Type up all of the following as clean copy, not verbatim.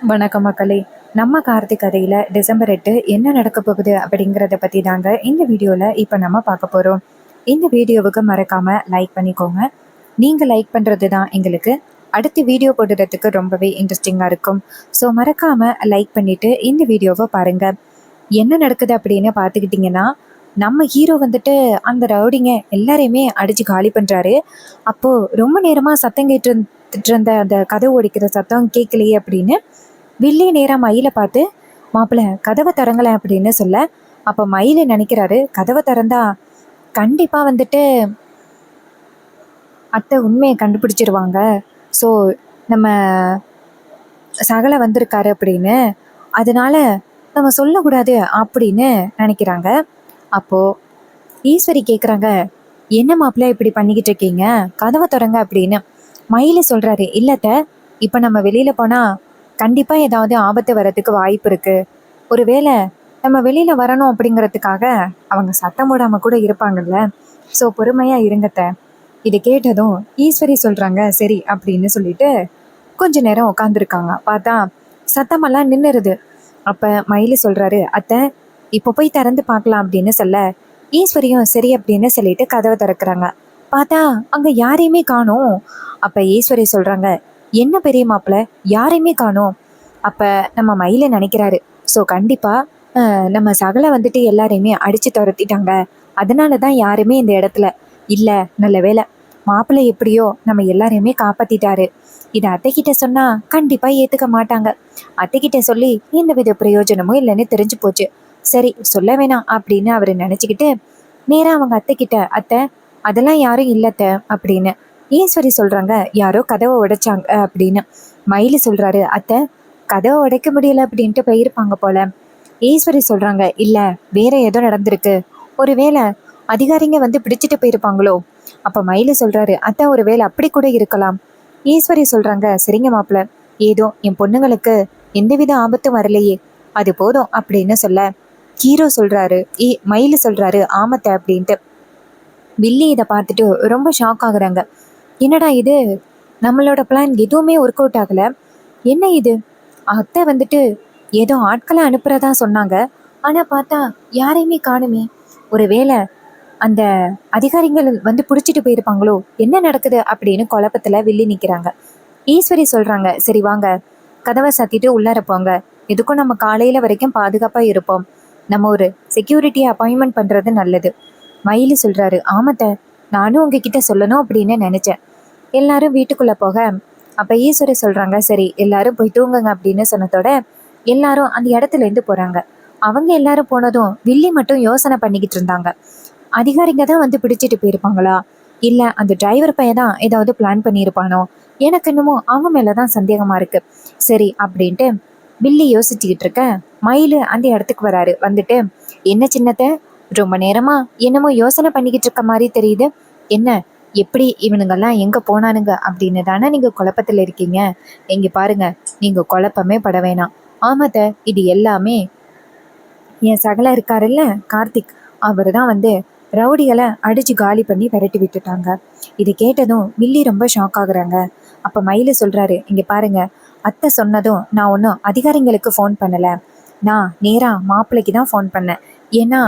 வணக்கம் மக்களே. நம்ம கார்த்திக் கதையில் டிசம்பர் 8 என்ன நடக்க போகுது அப்படிங்கிறத பற்றி தாங்க இந்த வீடியோவில் இப்போ நம்ம பார்க்க போகிறோம். இந்த வீடியோவுக்கு மறக்காமல் லைக் பண்ணிக்கோங்க. நீங்கள் லைக் பண்ணுறது தான் எங்களுக்கு அடுத்த வீடியோ போடுறதுக்கு ரொம்பவே இன்ட்ரெஸ்டிங்காக இருக்கும். ஸோ மறக்காமல் லைக் பண்ணிவிட்டு இந்த வீடியோவை பாருங்கள். என்ன நடக்குது அப்படின்னு பார்த்துக்கிட்டிங்கன்னா, நம்ம ஹீரோ வந்துட்டு அந்த ரவுடிங்க எல்லாரையுமே அடித்து காலி பண்ணுறாரு. அப்போது ரொம்ப நேரமாக சத்தம் கேட்டு இருந்த அந்த கதை ஓடிக்கிற சத்தம் கேட்கலையே அப்படின்னு வில்லி நேராக மயிலை பார்த்து, மாப்பிள்ள கதவை திறங்கலை அப்படின்னு சொல்ல, அப்போ மயிலை நினைக்கிறாரு, கதவை திறந்தா கண்டிப்பாக வந்துட்டு அத்தை உண்மையை கண்டுபிடிச்சிருவாங்க. ஸோ நம்ம சகலை வந்திருக்காரு அப்படின்னு, அதனால நம்ம சொல்லக்கூடாது அப்படின்னு நினைக்கிறாங்க. அப்போது ஈஸ்வரி கேட்குறாங்க, என்ன மாப்பிள்ள இப்படி பண்ணிக்கிட்டு இருக்கீங்க, கதவை திறங்க அப்படின்னு. மயிலை சொல்கிறாரு, இல்லத்த இப்போ நம்ம வெளியில் போனால் கண்டிப்பாக ஏதாவது ஆபத்து வர்றதுக்கு வாய்ப்பு இருக்குது. ஒருவேளை நம்ம வெளியில் வரணும் அப்படிங்கிறதுக்காக அவங்க சத்தம் போடாமல் கூட இருப்பாங்கல்ல. ஸோ பொறுமையாக இருங்கத்த. இது கேட்டதும் ஈஸ்வரி சொல்கிறாங்க சரி அப்படின்னு சொல்லிட்டு கொஞ்ச நேரம் உட்காந்துருக்காங்க. பார்த்தா சத்தமெல்லாம் நின்றுருது. அப்போ மயிலு சொல்கிறாரு, அத்தை இப்போ போய் திறந்து பார்க்கலாம் அப்படின்னு சொல்ல, ஈஸ்வரியும் சரி அப்படின்னு சொல்லிட்டு கதவை திறக்கிறாங்க. பார்த்தா அங்கே யாரையுமே காணோம். அப்போ ஈஸ்வரி சொல்கிறாங்க, என்ன பெரிய மாப்பிள்ள யாரையுமே காணோம். அப்போ நம்ம மயிலை நினைக்கிறாரு, ஸோ கண்டிப்பாக நம்ம சகலை வந்துட்டு எல்லாரையுமே அடித்து துரத்திட்டாங்க. அதனால தான் யாருமே இந்த இடத்துல இல்லை. நல்ல வேலை, மாப்பிள்ளை எப்படியோ நம்ம எல்லாரையுமே காப்பாற்றிட்டாரு. இதை அத்தைக்கிட்ட சொன்னால் கண்டிப்பாக ஏற்றுக்க மாட்டாங்க. அத்தைக்கிட்ட சொல்லி எந்த வித பிரயோஜனமும் இல்லைன்னு தெரிஞ்சு போச்சு. சரி சொல்ல வேணாம் அப்படின்னு அவர் நினச்சிக்கிட்டு நேராக அவங்க அத்தைக்கிட்ட, அத்தை அதெல்லாம் யாரும் இல்லைத்த அப்படின்னு. ஈஸ்வரி சொல்கிறாங்க, யாரோ கதவை உடைச்சாங்க அப்படின்னு. மயிலு சொல்கிறாரு, அத்தை கதவை உடைக்க முடியல அப்படின்ட்டு போயிருப்பாங்க போல. ஈஸ்வரி சொல்கிறாங்க, இல்லை வேற ஏதோ நடந்திருக்கு, ஒருவேளை அதிகாரிங்க வந்து பிடிச்சிட்டு போயிருப்பாங்களோ. அப்போ மயிலு சொல்கிறாரு, அத்தை ஒரு வேளை அப்படி கூட இருக்கலாம். ஈஸ்வரி சொல்கிறாங்க, சரிங்க மாப்பிள்ள, ஏதோ என் பொண்ணுங்களுக்கு எந்தவித ஆபத்தும் வரலையே, அது போதும் அப்படின்னு சொல்ல, ஹீரோ சொல்கிறாரு, மயிலு சொல்கிறாரு, ஆமத்தை அப்படின்ட்டு. வில்லி இதை பார்த்துட்டு ரொம்ப ஷாக் ஆகுறாங்க. என்னடா இது, நம்மளோட பிளான் எதுவுமே ஒர்க் அவுட் ஆகலை. என்ன இது, அத்தை வந்துட்டு ஏதோ ஆட்களை அனுப்புறதா சொன்னாங்க, ஆனால் பார்த்தா யாரையுமே காணுமே. ஒருவேளை அந்த அதிகாரிகள் வந்து பிடிச்சிட்டு போயிருப்பாங்களோ, என்ன நடக்குது அப்படின்னு குழப்பத்தில் வில்லி நிற்கிறாங்க. ஈஸ்வரி சொல்கிறாங்க, சரி வாங்க கதவை சாத்திட்டு உள்ளார போங்க, எதுக்கும் நம்ம காலையில் வரைக்கும் பாதுகாப்பாக இருப்போம், நம்ம ஒரு செக்யூரிட்டியை அப்பாயின்மெண்ட் பண்ணுறது நல்லது. மயிலு சொல்கிறாரு, ஆமத்தை நானும் உங்ககிட்ட சொல்லணும் அப்படின்னு நினச்சேன். எல்லாரும் வீட்டுக்குள்ளே போக அப்போ ஈஸ்வரி சொல்கிறாங்க, சரி எல்லாரும் போய் தூங்குங்க அப்படின்னு சொன்னதோட எல்லாரும் அந்த இடத்துலேருந்து போகிறாங்க. அவங்க எல்லாரும் போனதும் வில்லி மட்டும் யோசனை பண்ணிக்கிட்டு இருந்தாங்க, அதிகாரிங்க தான் வந்து பிடிச்சிட்டு போயிருப்பாங்களா, இல்லை அந்த டிரைவர் பையன் தான் ஏதாவது பிளான் பண்ணியிருப்பானோ, எனக்கு இன்னமும் அவங்க மேலே தான் சந்தேகமாக இருக்குது. சரி அப்படின்ட்டு வில்லி யோசிச்சுக்கிட்டு இருக்க, மயிலு அந்த இடத்துக்கு வராரு. வந்துட்டு, என்ன சின்னத்தை ரொம்ப நேரமாக என்னமோ யோசனை பண்ணிக்கிட்டு இருக்க மாதிரி தெரியுது, என்ன எப்படி இவனுங்கெல்லாம் எங்கே போனானுங்க அப்படின்னு தானே நீங்கள் குழப்பத்தில் இருக்கீங்க. இங்கே பாருங்க, நீங்கள் குழப்பமே பட வேணாம். ஆமாத்த, இது எல்லாமே என் சகல இருக்காருல்ல கார்த்திக், அவர் தான் வந்து ரவுடிகளை அடித்து காலி பண்ணி விரட்டி விட்டுட்டாங்க. இது கேட்டதும் வில்லி ரொம்ப ஷாக் ஆகுறாங்க. அப்போ மயிலு சொல்கிறாரு, இங்கே பாருங்க, அத்தை சொன்னதும் நான் ஒன்றும் அதிகாரிங்களுக்கு ஃபோன் பண்ணலை, நான் நேராக மாப்பிள்ளைக்கு தான் ஃபோன் பண்ணேன். ஏன்னா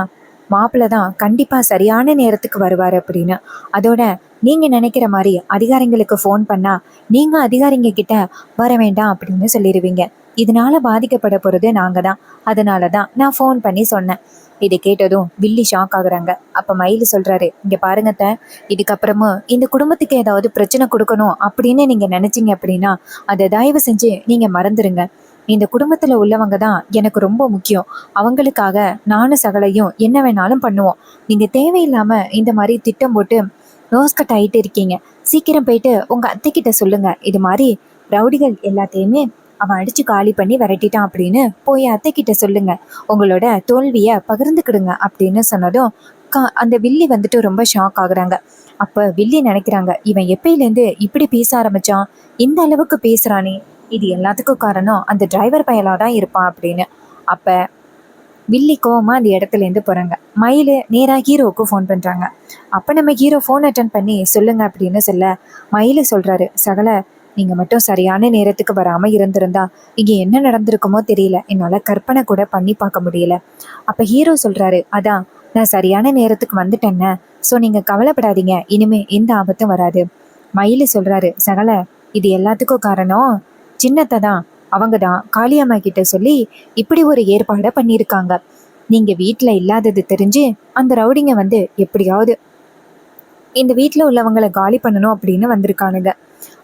மாப்பிள்ளை தான் கண்டிப்பாக சரியான நேரத்துக்கு வருவார் அப்படின்னு. அதோட நீங்கள் நினைக்கிற மாதிரி அதிகாரிங்களுக்கு ஃபோன் பண்ணால் நீங்கள் அதிகாரிங்க கிட்ட வர வேண்டாம் அப்படின்னு சொல்லிடுவீங்க. இதனால பாதிக்கப்பட போகிறது நாங்கள் தான். அதனால தான் நான் ஃபோன் பண்ணி சொன்னேன். இதை கேட்டதும் வில்லி ஷாக் ஆகுறாங்க. அப்போ மயிலு சொல்கிறாரு, இங்கே பாருங்கத்த, இதுக்கப்புறமும் இந்த குடும்பத்துக்கு ஏதாவது பிரச்சனை கொடுக்கணும் அப்படின்னு நீங்கள் நினச்சிங்க அப்படின்னா அதை தயவு செஞ்சு நீங்கள் மறந்துடுங்க. இந்த குடும்பத்தில் உள்ளவங்க தான் எனக்கு ரொம்ப முக்கியம். அவங்களுக்காக நானும் சகலையும் என்ன வேணாலும் பண்ணுவோம். நீங்கள் தேவையில்லாமல் இந்த மாதிரி திட்டம் போட்டு ரோஸ்கட் ஆகிட்டு இருக்கீங்க. சீக்கிரம் போயிட்டு உங்கள் அத்தைக்கிட்ட சொல்லுங்கள், இது மாதிரி ரவுடிகள் எல்லாத்தையுமே அவன் அடித்து காலி பண்ணி விரட்டிட்டான் அப்படின்னு போய் அத்தைக்கிட்ட சொல்லுங்க, உங்களோட தோல்வியை பகிர்ந்துக்கிடுங்க அப்படின்னு சொன்னதும் அந்த வில்லி வந்துட்டு ரொம்ப ஷாக் ஆகுறாங்க. அப்போ வில்லி நினைக்கிறாங்க, இவன் எப்பயிலேருந்து இப்படி பேச ஆரம்பிச்சான், இந்த அளவுக்கு பேசுகிறானே, இது எல்லாத்துக்கும் காரணம் அந்த டிரைவர் பயலாக தான் இருப்பான் அப்படின்னு. அப்போ வில்லி கோவமாக அந்த இடத்துலேருந்து போகிறாங்க. மயிலு நேராக ஹீரோவுக்கு ஃபோன் பண்ணுறாங்க. அப்போ நம்ம ஹீரோ ஃபோன் அட்டன் பண்ணி சொல்லுங்க அப்படின்னு சொல்ல, மயிலு சொல்கிறாரு, சகல நீங்க மட்டும் சரியான நேரத்துக்கு வராம இருந்திருந்தா இங்க என்ன நடந்திருக்குமோ தெரியல, என்னால கற்பனை கூட பண்ணி பார்க்க முடியல. அப்ப ஹீரோ சொல்றாரு, அதான் நான் சரியான நேரத்துக்கு வந்துட்டேன்ன, சோ நீங்க கவலைப்படாதீங்க, இனிமே எந்த ஆபத்தும் வராது. மயிலு சொல்றாரு, சகல இது எல்லாத்துக்கும் காரணம் சின்னத்தை தான். அவங்க தான் காளியம்மா கிட்ட சொல்லி இப்படி ஒரு ஏற்பாடை பண்ணியிருக்காங்க. நீங்க வீட்டுல இல்லாதது தெரிஞ்சு அந்த ரவுடிங்க வந்து எப்படியாவது இந்த வீட்டுல உள்ளவங்களை காலி பண்ணணும் அப்படின்னு வந்திருக்கானுங்க.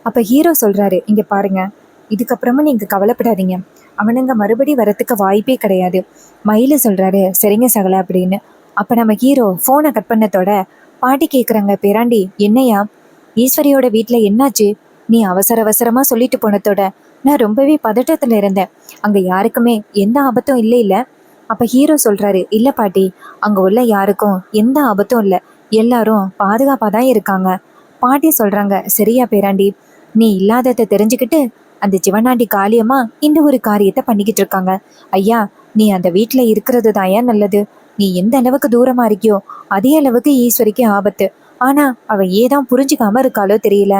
அப்ப ஹீரோ சொல்றாரு, இங்க பாருங்க, இதுக்கப்புறமா நீங்க கவலைப்படாதீங்க, அவனுங்க மறுபடி வரத்துக்கு வாய்ப்பே கிடையாது. மயிலு சொல்றாரு, சரிங்க சகல அப்படின்னு. அப்ப நம்ம ஹீரோ போனை கட் பண்ணத்தோட பாட்டி கேக்குறாங்க, பேராண்டி என்னையா ஈஸ்வரியோட வீட்டுல என்னாச்சு? நீ அவசர அவசரமா சொல்லிட்டு போனதோட நான் ரொம்பவே பதட்டத்துல இருந்தேன். அங்க யாருக்குமே எந்த ஆபத்தும் இல்லை இல்ல? அப்ப ஹீரோ சொல்றாரு, இல்ல பாட்டி, அங்க உள்ள யாருக்கும் எந்த ஆபத்தும் இல்ல, எல்லாரும் பாதுகாப்பா தான் இருக்காங்க. பாட்டி சொல்றாங்க, சரியா பேராண்டி, நீ இல்லாததை தெரிஞ்சுக்கிட்டு அந்த சிவனாண்டி காளியம்மா இந்த ஒரு காரியத்தை பண்ணிக்கிட்டு இருக்காங்க. ஐயா, நீ அந்த வீட்டுல இருக்கிறது தான் ஏன் நல்லது. நீ எந்த அளவுக்கு தூரமா இருக்கியோ அதே அளவுக்கு ஈஸ்வரிக்கு ஆபத்து. ஆனா அவ ஏதான் புரிஞ்சுக்காம இருக்காளோ தெரியல.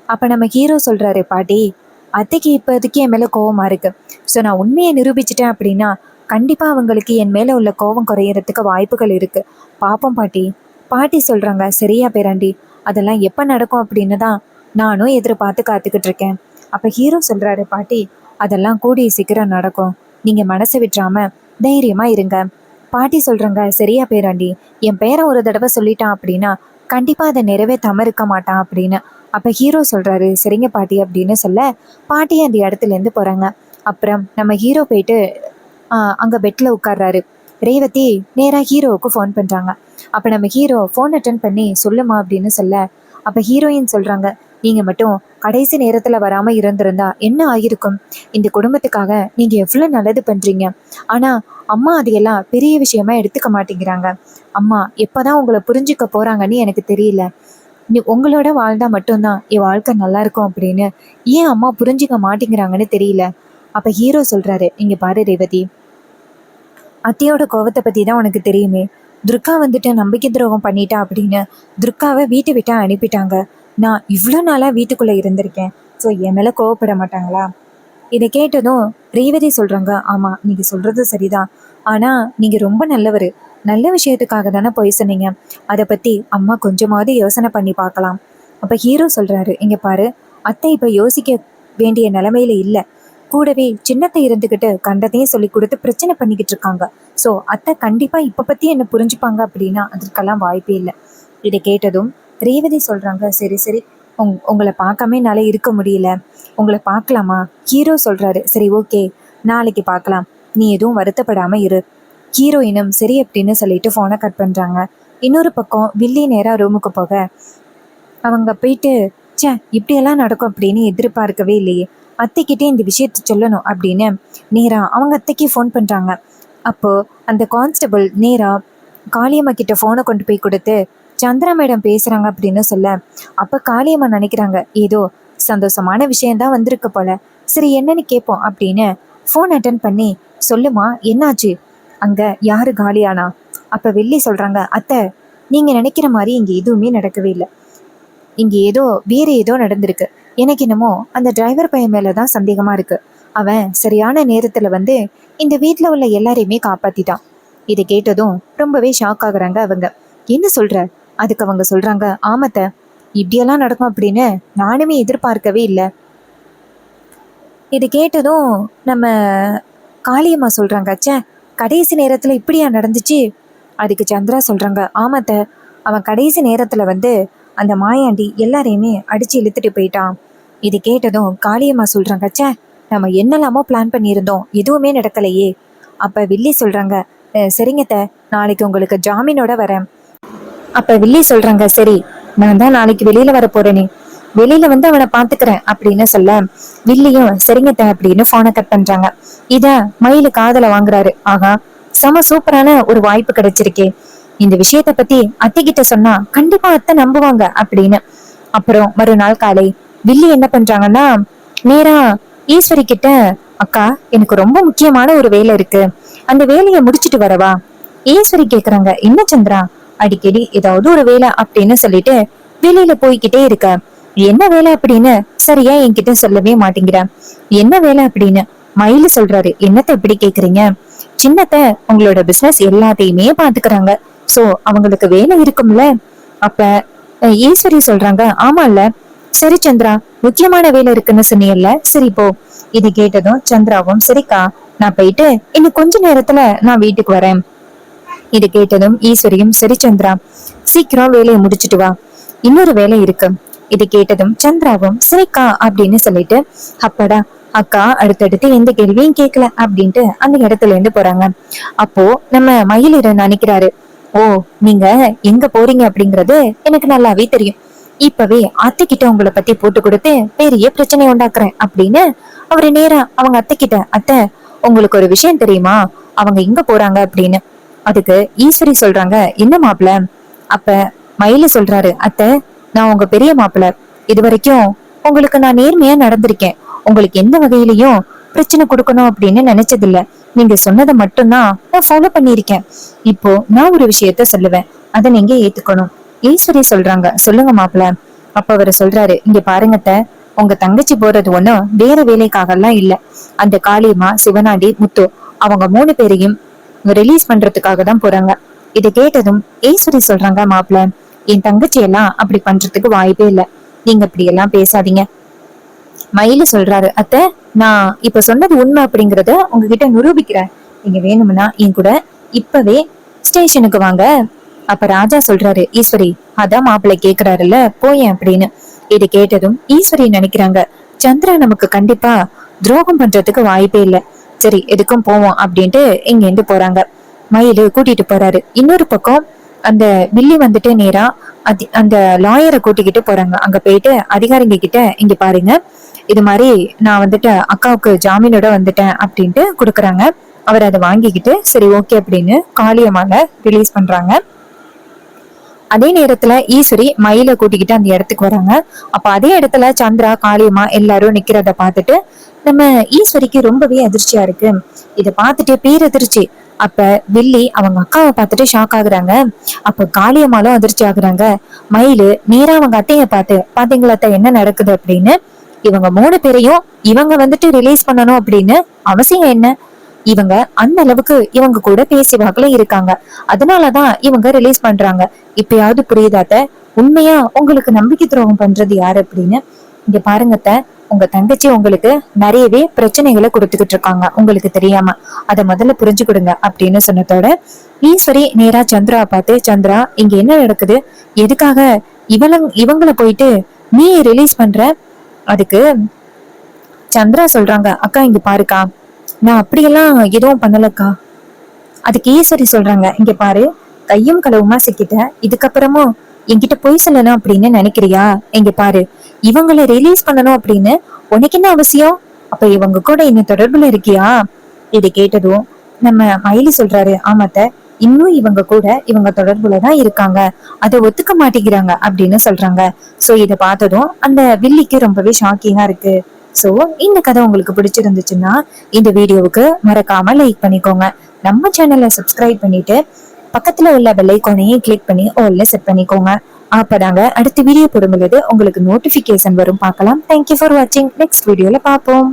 அப்ப நம்ம ஹீரோ சொல்றாரு, பாட்டி, அத்தைக்கு இப்போதைக்கு என் மேல கோவமா இருக்கு. ஸோ நான் உண்மையை நிரூபிச்சிட்டேன் அப்படின்னா கண்டிப்பா அவங்களுக்கு என் மேல உள்ள கோபம் குறையறதுக்கு வாய்ப்புகள் இருக்கு. பாப்போம் பாட்டி. பாட்டி சொல்றாங்க, சரியா பேராண்டி, அதெல்லாம் எப்ப நடக்கும் அப்படின்னு தான் நானும் எதிர்பார்த்து காத்துக்கிட்டு இருக்கேன். அப்ப ஹீரோ சொல்றாரு, பாட்டி, அதெல்லாம் கூடிய சீக்கிரம் நடக்கும், நீங்க மனசை விட்டுறாம தைரியமா இருங்க. பாட்டி சொல்றாங்க, சரியா பேராண்டி, என் பேரை ஒரு தடவை சொல்லிட்டான் அப்படின்னா கண்டிப்பா அதை நிறைவேற்றாம இருக்க மாட்டான் அப்படின்னு. அப்ப ஹீரோ சொல்றாரு, சரிங்க பாட்டி அப்படின்னு சொல்ல பாட்டி அந்த இடத்துல இருந்து போறாங்க. அப்புறம் நம்ம ஹீரோ போயிட்டு அங்க பெட்ல உட்கார்றாரு. ரேவதி நேரா ஹீரோவுக்கு ஃபோன் பண்றாங்க. அப்ப நம்ம ஹீரோ ஃபோன் அட்டன் பண்ணி சொல்லுமா அப்படின்னு சொல்ல, அப்ப ஹீரோயின் சொல்றாங்க, நீங்க மட்டும் கடைசி நேரத்துல வராம இருந்திருந்தா என்ன ஆகிருக்கும்? இந்த குடும்பத்துக்காக நீங்க எவ்வளவு நல்லது பண்றீங்க. ஆனா அம்மா அதையெல்லாம் பெரிய விஷயமா எடுத்துக்க மாட்டேங்கிறாங்க. அம்மா எப்பதான் உங்களை புரிஞ்சுக்க போறாங்கன்னு எனக்கு தெரியல. நீ உங்களோட வாழ்ந்தா மட்டும்தான் என் வாழ்க்கை நல்லா இருக்கும் அப்படின்னு ஏன் அம்மா புரிஞ்சுக்க மாட்டேங்கிறாங்கன்னு தெரியல. அப்ப ஹீரோ சொல்றாரு, இங்க பாரு ரேவதி, அத்தையோட கோவத்தை பத்தி தான் உனக்கு தெரியுமே. துர்கா வந்துட்டு நம்பிக்கை துரோகம் பண்ணிட்டா அப்படின்னு துர்காவை வீட்டை விட்டு அனுப்பிட்டாங்க. நான் இவ்வளோ நாளா வீட்டுக்குள்ள இருந்திருக்கேன். ஸோ என் மேல கோவப்பட மாட்டாங்களா? இதை கேட்டதும் ரேவதி சொல்றாங்க, ஆமா நீங்க சொல்றது சரிதான், ஆனா நீங்க ரொம்ப நல்லவரு, நல்ல விஷயத்துக்காக தானே போய் சொன்னீங்க, அதை பத்தி அம்மா கொஞ்சமாவது யோசனை பண்ணி பார்க்கலாம். அப்ப ஹீரோ சொல்றாரு, இங்க பாரு, அத்தை இப்ப யோசிக்க வேண்டிய நிலைமையில இல்ல, கூடவே சின்னத்தை இருந்துகிட்டு கண்டதையும் சொல்லி கொடுத்து பிரச்சனை பண்ணிக்கிட்டு இருக்காங்க. ஸோ அத்தை கண்டிப்பா இப்ப பத்தி என்ன புரிஞ்சுப்பாங்க அப்படின்னா அதற்கெல்லாம் வாய்ப்பே இல்லை. இதை கேட்டதும் ரேவதி சொல்றாங்க, சரி சரி, உங்களை பார்க்காம என்னால இருக்க முடியல, உங்களை பார்க்கலாமா? ஹீரோ சொல்றாரு, சரி ஓகே, நாளைக்கு பார்க்கலாம், நீ எதுவும் வருத்தப்படாம இரு. ஹீரோயினும் சரி அப்படின்னு சொல்லிட்டு போனை கட் பண்றாங்க. இன்னொரு பக்கம் வில்லி நேரா ரூமுக்கு போக அவங்க போயிட்டு, சே இப்படியெல்லாம் நடக்கும் அப்படின்னு எதிர்பார்க்கவே இல்லையே, அத்தைக்கிட்டே இந்த விஷயத்த சொல்லணும் அப்படின்னு நேரா அவங்க அத்தைக்கு ஃபோன் பண்றாங்க. அப்போ அந்த கான்ஸ்டபிள் நேரா காளியம்மா கிட்ட ஃபோனை கொண்டு போய் கொடுத்து சந்திரா மேடம் பேசுறாங்க அப்படின்னு சொல்ல, அப்ப காளியம்மா நினைக்கிறாங்க ஏதோ சந்தோஷமான விஷயம்தான் வந்திருக்கு போல, சரி என்னன்னு கேட்போம் அப்படின்னு ஃபோன் அட்டன் பண்ணி, சொல்லுமா என்னாச்சு, அங்க யாரு காலியானா? அப்ப வெள்ளி சொல்றாங்க, அத்தை நீங்க நினைக்கிற மாதிரி இங்க எதுவுமே நடக்கவே இல்லை, இங்க ஏதோ வேற ஏதோ நடந்திருக்கு, எனக்கு என்னமோ அந்த டிரைவர் பையன் மேலதான் சந்தேகமா இருக்கு, அவன் சரியான நேரத்துல வந்து இந்த வீட்டுல உள்ள எல்லாரையுமே காப்பாத்திட்டான். இதை கேட்டதும் ரொம்பவே ஷாக் ஆகுறாங்க அவங்க. என்ன சொல்ற? அதுக்கு அவங்க சொல்றாங்க, ஆமத்த, இப்படியெல்லாம் நடக்கும் அப்படின்னு நானுமே எதிர்பார்க்கவே இல்லை. இது கேட்டதும் நம்ம காளியம்மா சொல்றாங்க, ச்சே கடைசி நேரத்துல இப்படியா நடந்துச்சு? அதுக்கு சந்திரா சொல்றாங்க, ஆமத்த, அவன் கடைசி நேரத்துல வந்து அந்த மாயாண்டி எல்லாரையுமே அடிச்சு இழுத்துட்டு போயிட்டான். இது கேட்டதும் காளியம்மா சொல்றாங்க, ச்சே நம்ம என்னெல்லாமோ பிளான் பண்ணியிருந்தோம், எதுவுமே நடக்கலையே. அப்ப வில்லி சொல்றாங்க, சரிங்கத்த, நாளைக்கு உங்களுக்கு ஜாமீனோட வரேன். அப்ப வில்லி சொல்றாங்க, சரி நான் தான் நாளைக்கு வெளியில வர போறேனே, வெளியில வந்து அவனை பாத்துக்கிறேன் அப்படின்னு சொல்ல வில்லியும் சரிங்கத்த அப்படின்னு போனை கட் பண்றாங்க. இத மயிலு காதல வாங்குறாரு. ஆகா, செம சூப்பரான ஒரு வாய்ப்பு கிடைச்சிருக்கே, இந்த விஷயத்த பத்தி அத்தை கிட்ட சொன்னா கண்டிப்பா அத்தை நம்புவாங்க அப்படின்னு. அப்புறம் மறுநாள் காலை வில்லி என்ன பண்றாங்கன்னா நேரா ஈஸ்வரி கிட்ட, அக்கா எனக்கு ரொம்ப முக்கியமான ஒரு வேலை இருக்கு, அந்த வேலையை முடிச்சிட்டு வரவா? ஈஸ்வரி கேக்குறாங்க, என்ன சந்திரா அடிக்கடி ஏதாவது ஒரு வேலை அப்படின்னு சொல்லிட்டு வெளியில போய்கிட்டே இருக்க, என்ன வேலை அப்படின்னு சரியா என்கிட்ட சொல்லவே மாட்டேங்கிறேன். என்ன வேலை அப்படின்னு மயிலு சொல்றாரு. என்னத்த இப்படி கேக்குறீங்க? சின்னத்த உங்களோட பிசினஸ் எல்லாத்தையுமே பாத்துக்கிறாங்க. சோ அவங்களுக்கு வேலை இருக்கும்ல. அப்ப ஈஸ்வரி சொல்றாங்க, ஆமால. சரி சந்திரா, முக்கியமான வேலை இருக்குன்னு சொன்னீங்கல்ல, சரி போ. இது கேட்டதும் சந்திராவும், சரிக்கா நான் போயிட்டு இன்னும் கொஞ்ச நேரத்துல நான் வீட்டுக்கு வரேன். இது கேட்டதும் ஈஸ்வரியும், சரி சந்திரா சீக்கிரம் வேலையை முடிச்சிட்டு வா, இன்னொரு வேலை இருக்கு. இது கேட்டதும் சந்திராவும் சரிக்கா அப்படின்னு சொல்லிட்டு, அப்படா அக்கா அடுத்தடுத்து எந்த கேள்வியும் கேட்கல அப்படின்ட்டு அந்த இடத்துல இருந்து போறாங்க. அப்போ நம்ம மயிலிற நினைக்கிறாரு, ஓ நீங்க எங்க போறீங்க அப்படிங்கறது எனக்கு நல்லாவே தெரியும். இப்பவே அத்தை கிட்ட உங்களை பத்தி போட்டு கொடுத்து பெரிய பிரச்சனை உண்டாக்குறேன் அப்படின்னு அவரு நேரா அவங்க அத்தை கிட்ட, அத்தை உங்களுக்கு ஒரு விஷயம் தெரியுமா, அவங்க எங்க போறாங்க அப்படின்னு. அதுக்கு ஈஸ்வரி சொல்றாங்க, என்ன மாப்பிள? அப்ப மயிலு சொல்றாரு, அத்தை நான் உங்க பெரிய மாப்பிள, இது வரைக்கும் உங்களுக்கு நான் நேர்மையா நடந்திருக்கேன். உங்களுக்கு எந்த வகையிலயும் பிரச்சனை கொடுக்கணும் அப்படின்னு நினைச்சதில்ல. நீங்க சொன்னதை மட்டும்தான் நான் ஃபாலோ பண்ணிருக்கேன். இப்போ நான் ஒரு விஷயத்த சொல்லுவேன், அதை நீங்க ஏத்துக்கணும். ஈஸ்வரி சொல்றாங்க, சொல்லுங்க மாப்பிள. அப்ப அவரு சொல்றாரு, இங்க பாருங்கத்த, உங்க தங்கச்சி போறது ஒண்ணும் வேற வேலைக்காக எல்லாம் இல்ல. அந்த காளியம்மா, சிவனாண்டி, முத்து அவங்க 3 பேரையும் ரிலீஸ் பண்றதுக்காக தான் போறாங்க. இதை கேட்டதும் ஈஸ்வரி சொல்றாங்க, மாப்பிள என் தங்கச்சி எல்லாம் அப்படி பண்றதுக்கு வாய்ப்பே இல்ல. நீங்க இப்படி எல்லாம் பேசாதீங்க. மயிலு சொல்றாரு, அத்தை நான் இப்ப சொன்னது உண்மை அப்படிங்கறத உங்ககிட்ட நிரூபிக்கிறேன். நீங்க வேணும்னா என் கூட இப்பவே ஸ்டேஷனுக்கு வாங்க. அப்ப ராஜா சொல்றாரு, ஈஸ்வரி அதான் மாப்பிள்ளை கேக்குறாருல்ல, போயேன் அப்படின்னு. இது கேட்டதும் ஈஸ்வரி நினைக்கிறாங்க, சந்திரா நமக்கு கண்டிப்பா துரோகம் பண்றதுக்கு வாய்ப்பே இல்ல. சரி எதுக்கும் போவோம் அப்படின்ட்டு இங்க இருந்து போறாங்க. மயிலு கூட்டிட்டு போறாரு. இன்னொரு பக்கம் அந்த வில்லி வந்துட்டு நேரா அந்த லாயரை கூட்டிக்கிட்டு போறாங்க. அங்க போயிட்டு அதிகாரிங்க கிட்ட, இங்க பாருங்க இது மாதிரி நான் வந்துட்டு அக்காவுக்கு ஜாமீனோட வந்துட்டேன் அப்படின்ட்டு குடுக்குறாங்க. அவர் அதை வாங்கிக்கிட்டு சரி ஓகே அப்படின்னு காளியம்மாவை ரிலீஸ் பண்றாங்க. அதே நேரத்துல ஈஸ்வரி மயில கூட்டிக்கிட்டு அந்த இடத்துக்கு வராங்க. அப்ப அதே இடத்துல சந்திரா, காளியம்மா எல்லாரும் நிக்கிறத பாத்துட்டு நம்ம ஈஸ்வரிக்கு ரொம்பவே அதிர்ச்சியா இருக்கு. இத பாத்துட்டு பேரதிர்ச்சி. அப்ப வில்லி அவங்க அக்காவை பார்த்துட்டு ஷாக் ஆகுறாங்க. அப்ப காளியம்மாலும் அதிர்ச்சி ஆகுறாங்க. மயிலு நேரா அவங்க அத்தைய பார்த்து, பாத்தீங்களா என்ன நடக்குது அப்படின்னு. இவங்க 3 பேரையும் இவங்க வந்துட்டு ரிலீஸ் பண்ணணும் அப்படின்னு அவசியம் என்ன? இவங்க அந்த அளவுக்கு இவங்க கூட பேசி வாக்குல இருக்காங்க. அதனாலதான் இவங்க ரிலீஸ் பண்றாங்க. இப்பயாவது புரியுதாத்த, உண்மையா உங்களுக்கு நம்பிக்கை துரோகம் பண்றது யாரு அப்படின்னு. இங்க பாருங்கத்த, உங்க தங்கச்சி உங்களுக்கு நிறையவே பிரச்சனைகளை கொடுத்துக்கிட்டு இருக்காங்க, உங்களுக்கு தெரியாம. அத முதல்ல புரிஞ்சு கொடுங்க அப்படின்னு சொன்னதோட ஈஸ்வரி நேரா சந்திரா பார்த்து, சந்திரா இங்க என்ன நடக்குது, எதுக்காக இவங்களை போயிட்டு நீ ரிலீஸ் பண்ற? அதுக்கு சந்திரா சொல்றாங்க, அக்கா இங்க பாருக்கா, நான் அப்படியெல்லாம் எதுவும் பண்ணலக்கா. அதுக்கு ஈஸ்வரி சொல்றாங்க, இங்க பாரு கையும் களவுமா சிக்கிட்ட, இதுக்கப்புறமும் என்கிட்ட பொய் சொல்லணும் அப்படின்னு நினைக்கிறியா? இங்க பாரு இவங்களை ரிலீஸ் பண்ணணும் அப்படின்னு உனக்கு என்ன அவசியம்? அப்ப இவங்க கூட என்ன தொடர்புல இருக்கியா? இது கேட்டதும் நம்ம மயிலி சொல்றாரு, ஆமாத்த இன்னும் இவங்க கூட இவங்க தொடர்புலதான் இருக்காங்க, அதை ஒத்துக்க மாட்டேங்கிறாங்க அப்படின்னு சொல்றாங்க. சோ இதை பார்த்ததும் அந்த வில்லிக்கு ரொம்பவே ஷாக்கிங்கா இருக்கு. சோ இந்த கதை உங்களுக்கு பிடிச்சிருந்துச்சுன்னா இந்த வீடியோவுக்கு மறக்காம லைக் பண்ணிக்கோங்க. நம்ம சேனலை சப்ஸ்கிரைப் பண்ணிட்டு பக்கத்துல உள்ள பெல் ஐகானையும் கிளிக் பண்ணி ஆல்ல செட் பண்ணிக்கோங்க. அப்பதாங்க அடுத்த வீடியோ போடும்போது உங்களுக்கு நோட்டிபிகேஷன் வரும், பார்க்கலாம். தேங்க்யூ ஃபார் வாட்சிங். நெக்ஸ்ட் வீடியோல பார்ப்போம்.